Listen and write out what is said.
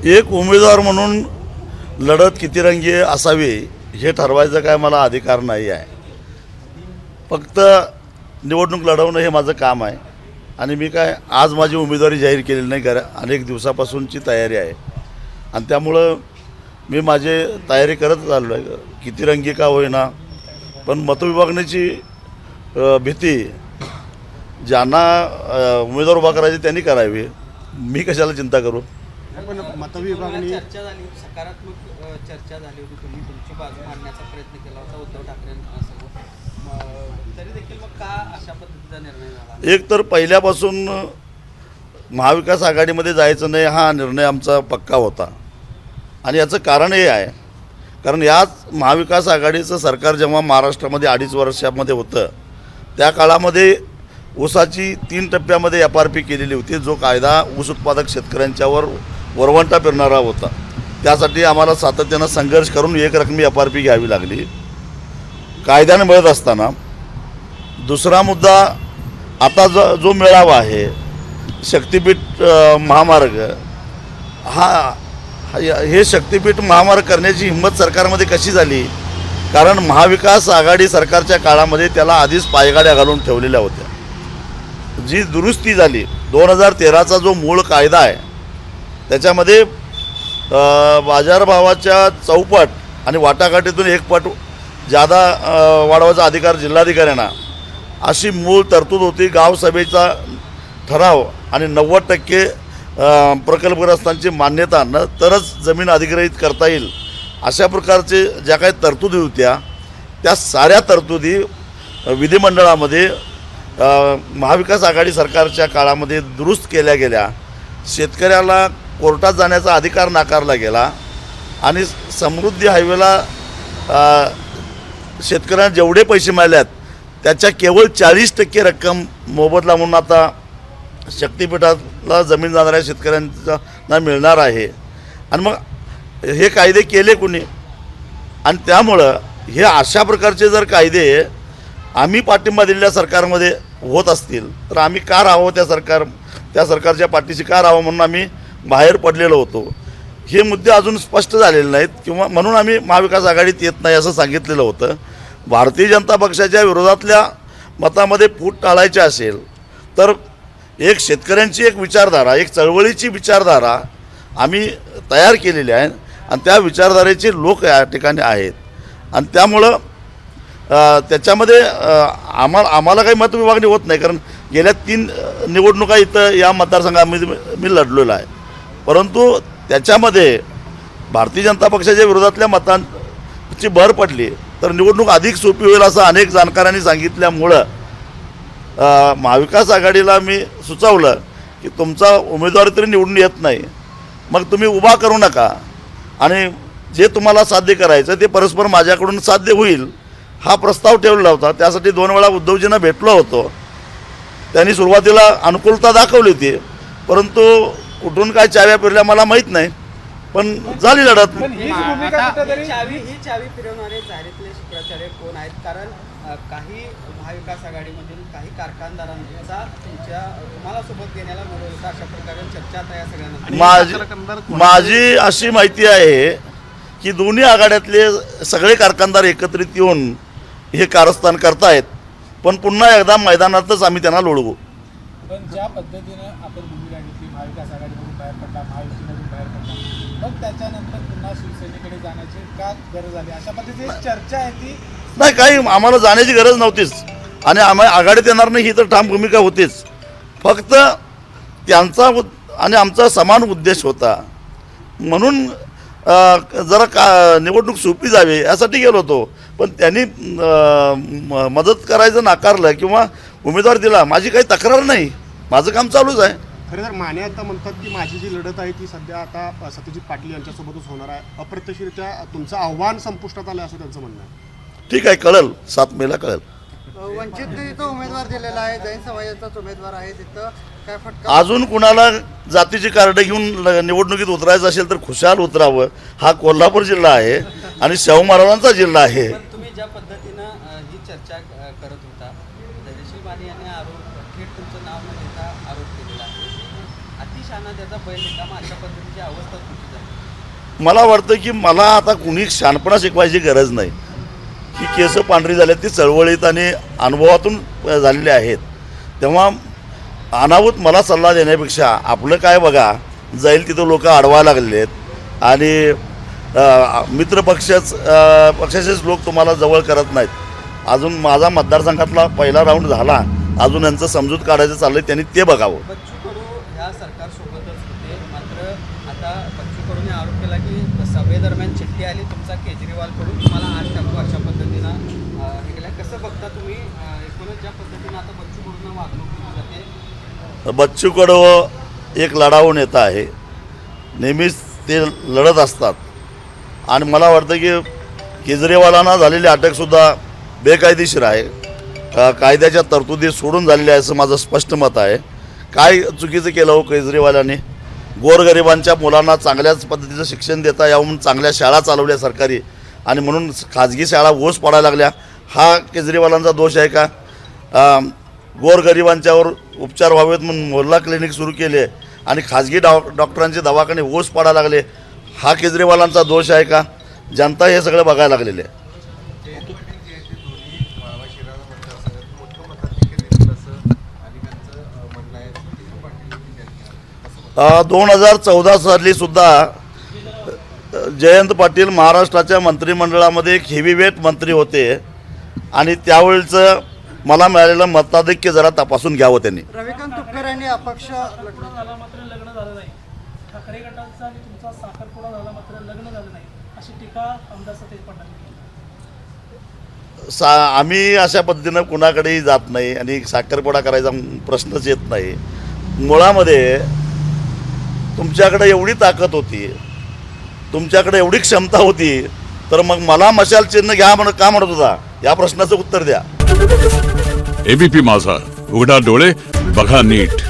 एक उमेदवार म्हणून लढत किती रंगी असावी हे ठरवायचं काय मला अधिकार नाही आहे. फक्त निवडणूक लढवणं हे माझं काम आहे आणि मी काय आज माझी उमेदवारी जाहीर केलेली नाही. अनेक दिवसापासूनची तयारी आहे आणि त्यामुळं मी माझी तयारी करत चाललो आहे. किती रंगी का होईना, पण मतविभागण्याची भीती ज्यांना उमेदवार उभा करायचे त्यांनी करावी. मी कशाला चिंता करू. पण मतविभागणी चर्चा झाली, सकारात्मक चर्चा झाली होती. तुम्ही तुमची बाजू मांडण्याचा प्रयत्न केला होता उद्धव ठाकरेंसोबत, तरी देखील मग का अशा पद्धतीचा निर्णय झाला? एक तर पहिल्यापासून महाविकास आघाडीमध्ये जायचं नाही हा निर्णय आमचा पक्का होता आणि याचं कारण हे आहे, कारण याच महाविकास आघाडीचं सरकार जेव्हा महाराष्ट्रामध्ये 2.5 वर्षामध्ये होतं त्या काळामध्ये ऊसाची 3 टप्प्यामध्ये FRP केलेली होती. जो कायदा ऊस उत्पादक शेतकऱ्यांच्यावर वरवंटा फिरणारा होता. त्यासाठी आम्हाला सातत्यानं संघर्ष करून एक रकमी FRP घ्यावी लागली कायद्याने मिळत असताना. दुसरा मुद्दा आता जो मेळावा आहे शक्तिपीठ महामार्ग, हे शक्तिपीठ महामार्ग करण्याची हिंमत सरकारमध्ये कशी झाली? कारण महाविकास आघाडी सरकारच्या काळामध्ये त्याला आधीच पायगाड्या घालून ठेवलेल्या होत्या. जी दुरुस्ती झाली 2013चा जो मूळ कायदा आहे त्याच्यामध्ये बाजारभावाच्या चौपट आणि वाटाघाटीतून 1 पट जादा वाढवायचा अधिकार जिल्हाधिकाऱ्यांना अशी मूळ तरतूद होती. गावसभेचा ठराव आणि 90% प्रकल्पग्रस्तांची मान्यता न तरच जमीन अधिग्रहित करता येईल अशा प्रकारचे ज्या काही तरतुदी होत्या त्या साऱ्या तरतुदी विधिमंडळामध्ये महाविकास आघाडी सरकारच्या काळामध्ये दुरुस्त केल्या गेल्या. शेतकऱ्याला कोर्टात जाण्याचा अधिकार नाकारला गेला आणि समृद्धी हायवेला शेतकऱ्यांना जेवढे पैसे मिळाल्यात त्याच्या केवळ 40% रक्कम मोबदला म्हणून आता शक्तिपीठाला जमीन जाणाऱ्या शेतकऱ्यांना मिळणार आहे. आणि मग हे कायदे केले कोणी? आणि त्यामुळं हे अशा प्रकारचे जर कायदे आम्ही पाठिंबा दिलेल्या सरकारमध्ये होत असतील तर आम्ही का राहावं, त्या सरकारच्या पाठीशी का राहावं म्हणून आम्ही बाहेर पडलेलो होतो. हे मुद्दे अजून स्पष्ट झालेले नाहीत किंवा म्हणून आम्ही महाविकास आघाडीत येत नाही असं सांगितलेलं होतं. भारतीय जनता पक्षाच्या विरोधातल्या मतामध्ये फूट टाळायची असेल तर एक शेतकऱ्यांची एक विचारधारा, एक चळवळीची विचारधारा आम्ही तयार केलेली आहे आणि त्या विचारधारेचे लोक या ठिकाणी आहेत. आणि त्यामुळं त्याच्यामध्ये आम्हाला काही मतविभागणी होत नाही, कारण गेल्या 3 निवडणुका इथं या मतदारसंघामध्ये मी लढलेलो आहे. परंतु त्याच्यामध्ये भारतीय जनता पक्षाच्या विरोधातल्या मतांची भर पडली तर निवडणूक अधिक सोपी होईल असं अनेक जाणकारांनी सांगितल्यामुळं महाविकास आघाडीला मी सुचवलं की तुमचा उमेदवार तरी निवडून येत नाही, मग तुम्ही उभा करू नका आणि जे तुम्हाला साध्य करायचं ते परस्पर माझ्याकडून साध्य होईल हा प्रस्ताव ठेवलेला होता. त्यासाठी 2 वेळा उद्धवजींना भेटलो होतो. त्यांनी सुरुवातीला अनुकूलता दाखवली होती, परंतु कुठून काय चाव्या फिरल्या मला माहीत नाही, पण झाली लढत. ही चावी फिरवणारे जाहिरातले शुक्राचार्य कोण आहेत? कारण काही महाविकास आघाडीमधील काही कारखानदारांचा तुम्हाला सोबत घेण्याला विरोध होता, अशा प्रकारे चर्चा आता या सगळ्यांना. माझी अशी माहिती आहे की दोन्ही आघाड्यातले सगळे कारखानदार एकत्रित येऊन हे कारस्थान करतायत, पण पुन्हा एकदा मैदानातच आम्ही त्यांना लोळवू. पण ज्या पद्धतीनं आपण भूमिका घेतली, महाविकास आघाडीमधून बाहेर पडला, महायुतीमधून बाहेर पडला, मग त्याच्यानंतर पुन्हा शिवसेनेकडे जाण्याची का गरज आली? अशा पद्धतीची चर्चा आहे ती नाही. काही आम्हाला जाण्याची गरज नव्हतीच आणि आम्ही आघाडीत येणार नाही ही तर ठाम भूमिका होतीच. फक्त त्यांचा आणि आमचा समान उद्देश होता म्हणून जरा निवडणूक सोपी जावी यासाठी गेलो होतो. पण त्यांनी मदत करायचं नाकारलं किंवा उमेदवार दिला, माझी काही तक्रार नाही, माझं काम चालूच आहे. खरं तर माने आता म्हणतात की माझी जी लढत आहे ती सध्या आता सत्यजित पाटील यांच्यासोबतच होणार आहे. अप्रत्यक्षरित्या तुमचं आव्हान संपुष्टात आलं असं त्यांचं म्हणणं आहे. ठीक आहे, कळेल 7 मेला कळेल. वंचित तिथं उमेदवार दिलेला आहे, जैन समाजाचाच उमेदवार आहे, तिथं काय फटका? अजून कुणाला जातीची कार्ड घेऊन निवडणुकीत उतरायचं असेल तर खुशाल उतरावं. हा कोल्हापूर जिल्हा आहे आणि शाहू महाराजांचा जिल्हा आहे. पण तुम्ही ज्या पद्धतीनं ही चर्चा करत होता, धैर्यशील माने यांनी थेट तुमचं नाव न घेता आरोप केलेला आहे. अतिशहाणा त्याचा बैल रिकामा अशा पद्धतीची अवस्था तुमची झाली. मला वाटतं की मला आता कुणी शहाणपणा शिकवायची गरज नाही की केस पांढरी झाली ती चळवळीत आणि अनुभवातून झालेली आहेत. तेव्हा अनाहूत मला सल्ला देण्यापेक्षा आपलं काय बघा, जाईल तिथं लोक अडवायला लागलेले आहेत आणि पक्षाचेच लोक तुम्हाला जवळ करत नाहीत. अजून माझा मतदारसंघातला पहिला राऊंड झाला, अजून यांचं समजूत काढायचं चाललं आहे, त्यांनी ते बघावं. बच्चू कडू ह्या सरकारसोबतच होते, मात्र आता बच्चू कडूने आरोप केला की सभेदरम्यान चिठ्ठी आली तुमचा केजरीवालकडून, तुम्हाला आज टाकू अशा पद्धतीनं हे केलं. कसं बघता तुम्ही एकूणच ज्या पद्धतीनं आता बच्चू कडूंना वागणूक दिली जाते? बच्चू कडू एक लढाऊ नेता आहे, नेहमीच ते लढत असतात आणि मला वाटतं की केजरीवालांना झालेली अटकसुद्धा बेकायदेशीर आहे, कायद्याच्या तरतुदी सोडून झालेली आहे असं माझं स्पष्ट मत आहे. काय चुकीचं केलं हो केजरीवालांनी? गोरगरिबांच्या मुलांना चांगल्याच पद्धतीचं शिक्षण देता यावं म्हणून चांगल्या शाळा चालवल्या सरकारी आणि म्हणून खाजगी शाळा ओस पडायला लागल्या, हा केजरीवालांचा दोष आहे का? गोरगरिबांच्यावर उपचार व्हावेत म्हणून मोहल्ला क्लिनिक सुरू केले आणि खाजगी डॉक्टरांचे दवाखाने ओस पडायला लागले, हा केजरीवालांचा दोष आहे का? जनता हे सगळं बघायला लागलेले आहे. 2014 साली सुद्धा जयंत पाटील महाराष्ट्राच्या मंत्रिमंडळामध्ये एक हेवीवेट मंत्री होते आणि त्यावेळचं मला मिळालेलं मताधिक्य जरा तपासून घ्यावं त्यांनी. रविकांत तुपकर यांनी अपक्ष झाला मात्र लग्न झालं नाही. ठाकरे गटाचा आणि तुमचा साखरपुडा झाला मात्र लग्न झालं नाही, अशी टीका आमदार सतेज पाटलांनी केली. आम्ही अशा पद्धतीनं कुणाकडेही जात नाही आणि साखरपुडा करायचा प्रश्नच येत नाही. मुळामध्ये तुमच्याकडे एवढी ताकद होती, तुमच्याकडे एवढी क्षमता होती, तर मग मला मशाल चिन्ह घ्या म्हणून का म्हणत होता, या प्रश्नाचं उत्तर द्या. एबीपी माझा, उघडा डोळे बघा नीट.